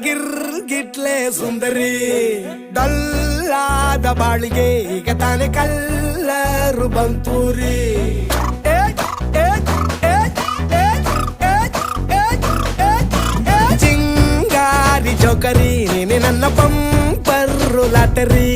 ಗಿರ್ಗಿಟ್ಲೆ ಸುಂದರಿ ಡಲ್ಲಾದ ಬಾಳಿಗೆ ಈಗ ತಾನೆ ಕಲ್ಲರು ಬಂತೂರಿ ಚಿಂಗಾರಿ ಜೋಕರಿ ನೀನೆ ನನ್ನ ಪಂಪರ್ರು ಲಾಟರಿ